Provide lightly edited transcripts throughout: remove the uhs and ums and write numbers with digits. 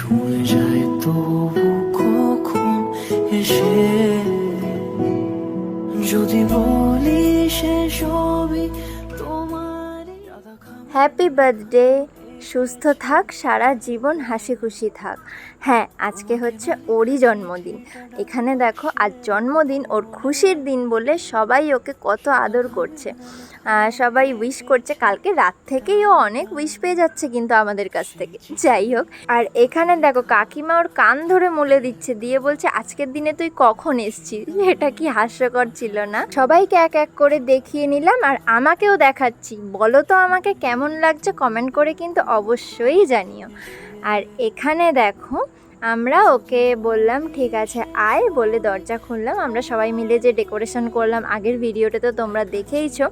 ছুঁয়ে যায় তবু কখন এসে যদি বলি সে সবই তোমার। হ্যাপি বার্থডে, সুস্থ থাক, সারা জীবন হাসি খুশি থাক। হ্যাঁ, আজকে হচ্ছে ওরই জন্মদিন। এখানে দেখো, আজ জন্মদিন, ওর খুশির দিন বলে সবাই ওকে কত আদর করছে, সবাই উইশ করছে। কালকে রাত থেকেই ও অনেক উইশ পেয়ে যাচ্ছে কিন্তু আমাদের কাছ থেকে। যাই হোক, আর এখানে দেখো কাকিমা ওর কান ধরে মুলে দিচ্ছে, দিয়ে বলছে আজকের দিনে তুই কখন এসছিস। এটা কি হাস্যকর ছিল না? সবাইকে এক এক করে দেখিয়ে নিলাম আর আমাকেও দেখাচ্ছি। বলো তো আমাকে কেমন লাগছে, কমেন্ট করে কিন্তু অবশ্যই জানিও। আর এখানে দেখো, আমরা ওকে বললাম ঠিক আছে আয় বলে দরজা খুললাম। আমরা সবাই মিলে যে ডেকোরেশন করলাম আগের ভিডিওটা তো তোমরা দেখেইছো।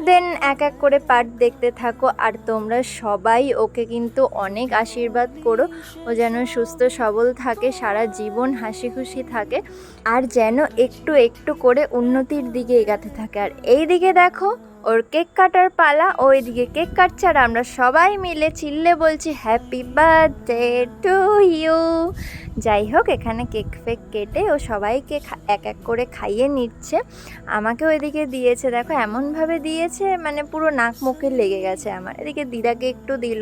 দেন এক এক করে পার্ট দেখতে থাকো। আর তোমরা সবাই ওকে কিন্তু অনেক আশীর্বাদ করো, ও যেন সুস্থ সবল থাকে, সারা জীবন হাসি খুশি থাকে, আর যেন একটু একটু করে উন্নতির দিকে এগাতে থাকে। আর এই দিকে দেখো ওর কেক কাটার পালা, ওইদিকে কেক কাটছে আর আমরা সবাই মিলে চিল্লে বলছি হ্যাপি বার্থডে টু ইউ। যাই হোক, এখানে কেক ফেক কেটে ও সবাইকে এক এক করে খাইয়ে নিচ্ছে। আমাকে ওইদিকে দিয়েছে, দেখো এমনভাবে দিয়েছে মানে পুরো নাক মুখে লেগে গেছে আমার। এদিকে দিদাকে একটু দিল।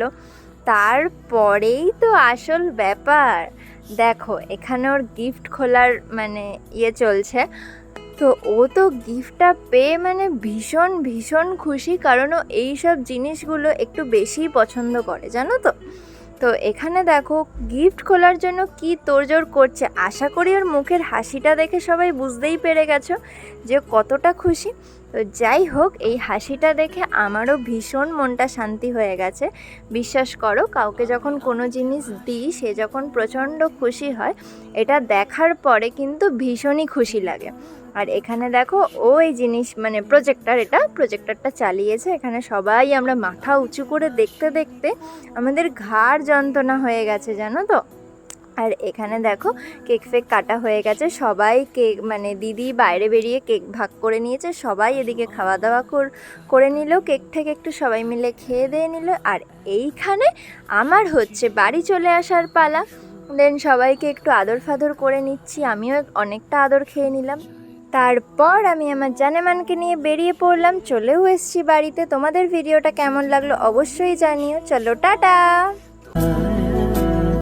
তারপরেই তো আসল ব্যাপার, দেখো এখানে ওর গিফট খোলার মানে চলছে। তো ও তো গিফটটা পেয়ে মানে ভীষণ ভীষণ খুশি, কারণ ও এইসব জিনিসগুলো একটু বেশিই পছন্দ করে, জানো তো। তো এখানে দেখো গিফট খোলার জন্য কি তোড়জোড় করছে। আশা করি ওর মুখের হাসিটা দেখে সবাই বুঝতেই পেরে গেছো যে কতটা খুশি। তো যাই হোক, এই হাসিটা দেখে আমারও ভীষণ মনটা শান্তি হয়ে গেছে। বিশ্বাস করো, কাউকে যখন কোনো জিনিস দিই সে যখন প্রচণ্ড খুশি হয়, এটা দেখার পরে কিন্তু ভীষণই খুশি লাগে। আর এখানে দেখো ও এই জিনিস মানে এটা প্রজেক্টরটা চালিয়েছে। এখানে সবাই আমরা মাথা উঁচু করে দেখতে দেখতে আমাদের ঘাড় যন্ত্রণা হয়ে গেছে, জানো তো। আর এখানে দেখো কেক ফেক কাটা হয়ে গেছে, সবাই কেক মানে দিদি বাইরে বেরিয়ে কেক ভাগ করে নিয়েছে, সবাই এদিকে খাওয়া দাওয়া করে নিল, কেক থেকে একটু সবাই মিলে খেয়ে দিয়ে নিল। আর এইখানে আমার হচ্ছে বাড়ি চলে আসার পালা। দেন সবাইকে একটু আদর ফাদর করে নিচ্ছি, আমিও অনেকটা আদর খেয়ে নিলাম। তারপর আমি আমার জানেমানকে নিয়ে বেরিয়ে পড়লাম, চলেও এসেছি বাড়িতে। তোমাদের ভিডিওটা কেমন লাগলো অবশ্যই জানিও। চলো টাটা।